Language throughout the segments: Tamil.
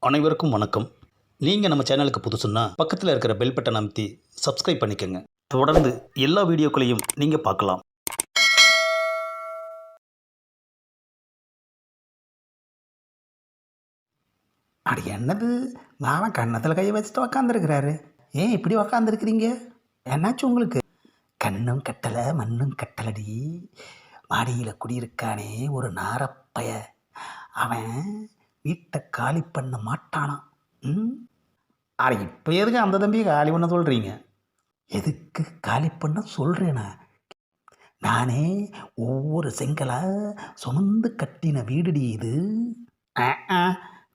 அனைவருக்கும் வணக்கம். நீங்கள் நம்ம சேனலுக்கு புதுசுன்னா பக்கத்தில் இருக்கிற பெல் பட்டனை அமைத்தி சப்ஸ்கிரைப் பண்ணிக்கோங்க. தொடர்ந்து எல்லா வீடியோக்களையும் நீங்கள் பார்க்கலாம். அது என்னது மாவன் கன்னத்தில் கையை வச்சுட்டு உக்காந்துருக்கிறாரு. ஏன் இப்படி உக்காந்துருக்கிறீங்க? என்னாச்சு உங்களுக்கு? கண்ணும் கட்டலை மண்ணும் கட்டலடி. மாடியில் குடியிருக்கானே ஒரு நாரப்பைய, அவன் வீட்டை காலி பண்ண மாட்டானான். அட இப்போ எதுக்கு அந்த தம்பியை காலி பண்ண சொல்கிறீங்க? எதுக்கு காலி பண்ண சொல்கிறேனா? நானே ஒவ்வொரு செங்கலாக சுமந்து கட்டின வீடுடி இது.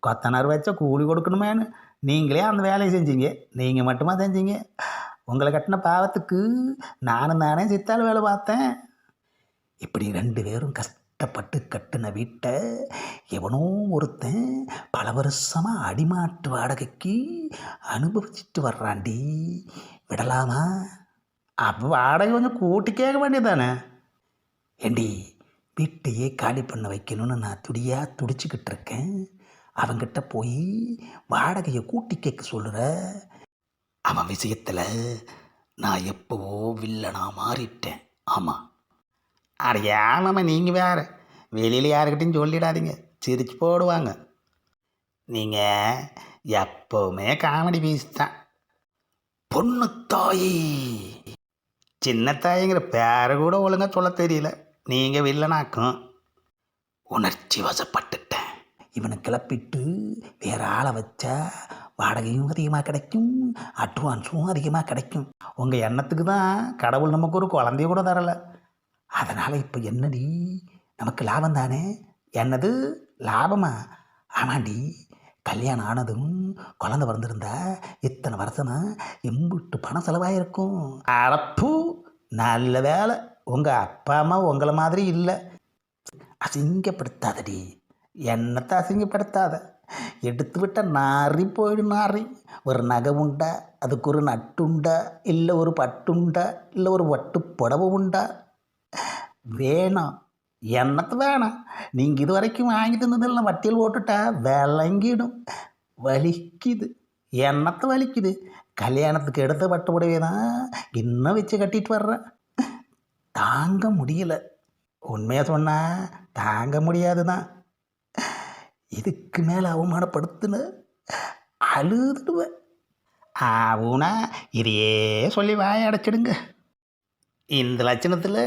கொத்தனார் வச்சா கூலி கொடுக்கணுமேனு நீங்களே அந்த வேலையை செஞ்சீங்க. நீங்கள் மட்டுமா செஞ்சீங்க? உங்களை கட்டின பாவத்துக்கு நானும் தானே சித்தால் வேலை பார்த்தேன். இப்படி 2 பேரும் கஷ்டப்பட்டு கட்டின வீட்டை எவனோ ஒருத்தன் பல வருஷமாக அடிமாட்டு வாடகைக்கு அனுபவிச்சுட்டு வர்றாண்டி. விடலாமா? அப்போ வாடகை கொஞ்சம் கூட்டி கேட்க வேண்டியதானே? ஏண்டி, வீட்டையே காலி பண்ண வைக்கணும்னு நான் துடிச்சிக்கிட்டு இருக்கேன். அவங்கிட்ட போய் வாடகையை கூட்டி கேட்க சொல்லுற. அவன் விஷயத்தில் நான் எப்போவோ வில்லனா மாறிட்டேன். ஆமாம். அட ஏமாம்மா, நீங்கள் வேறு வெளியில் யாருக்கிட்டையும் சொல்லிடாதீங்க, சிரிச்சு போடுவாங்க. நீங்கள் எப்போவுமே காமெடி பீஸ் தான். பொண்ணு தாயி, சின்ன தாயிங்கிற பேரை கூட ஒழுங்காக சொல்ல தெரியல. நீங்கள் வில்லனாக்கும். உணர்ச்சி வசப்பட்டுட்டேன். இவனை கிளப்பிட்டு வேற ஆளை வச்சா வாடகையும் அதிகமாக கிடைக்கும், அட்வான்ஸும் அதிகமாக கிடைக்கும். உங்கள் எண்ணத்துக்கு தான் கடவுள் நமக்கு ஒரு குழந்தைய கூட தரலை. அதனால் இப்போ என்னடி, நமக்கு லாபம் தானே? என்னது லாபமா? ஆமாண்டி, கல்யாணம் ஆனதும் குழந்தை பிறந்திருந்தா இத்தனை வருஷமா எம்பிட்டு பணம் செலவாயிருக்கும். அடப்பு, நல்ல வேலை உங்கள் அப்பா அம்மா உங்களை மாதிரி இல்லை. அசிங்கப்படுத்தாதடி, என்னத்தை அசிங்கப்படுத்தாத. எடுத்து விட்டால் நாரி போயிடும். நாரி ஒரு நகை உண்டா, அதுக்கு ஒரு நட்டுண்டா, இல்லை ஒரு பட்டுண்டா, இல்லை ஒரு வட்டு புடவை உண்டா? வேணாம். என்னத்து வேணாம்? நீங்கள் இது வரைக்கும் வாங்கிட்டு இருந்ததில்ல, வட்டியில் போட்டுட்டா விளங்கிடும். வலிக்குது. என்னத்தை வலிக்குது? கல்யாணத்துக்கு எடுத்த பட்டு புடவை தான் இன்னும் வச்சு கட்டிட்டு வர்றேன். தாங்க முடியல. உண்மையாக சொன்னால் தாங்க முடியாது தான். இதுக்கு மேலே அவமானப்படுத்துன அழுதுடுவேன். ஆவுனா இதையே சொல்லி வாய அடைச்சிடுங்க. இந்த லட்சணத்தில்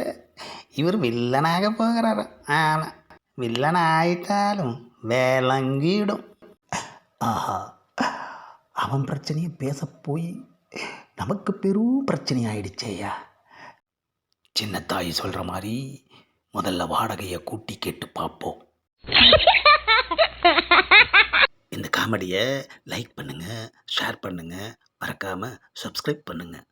இவர் வில்லனாக போகிறாரு. ஆமாம், வில்லன் ஆயிட்டாலும் விளங்கிடும். ஆஹா, அவன் பிரச்சனையை பேச போய் நமக்கு பெரும் பிரச்சனை ஆயிடுச்சேயா. சின்ன தாய் சொல்கிற மாதிரி முதல்ல வாடகையை கூட்டி கேட்டு பார்ப்போம். இந்த காமெடியை லைக் பண்ணுங்கள், ஷேர் பண்ணுங்கள், மறக்காமல் சப்ஸ்கிரைப் பண்ணுங்கள்.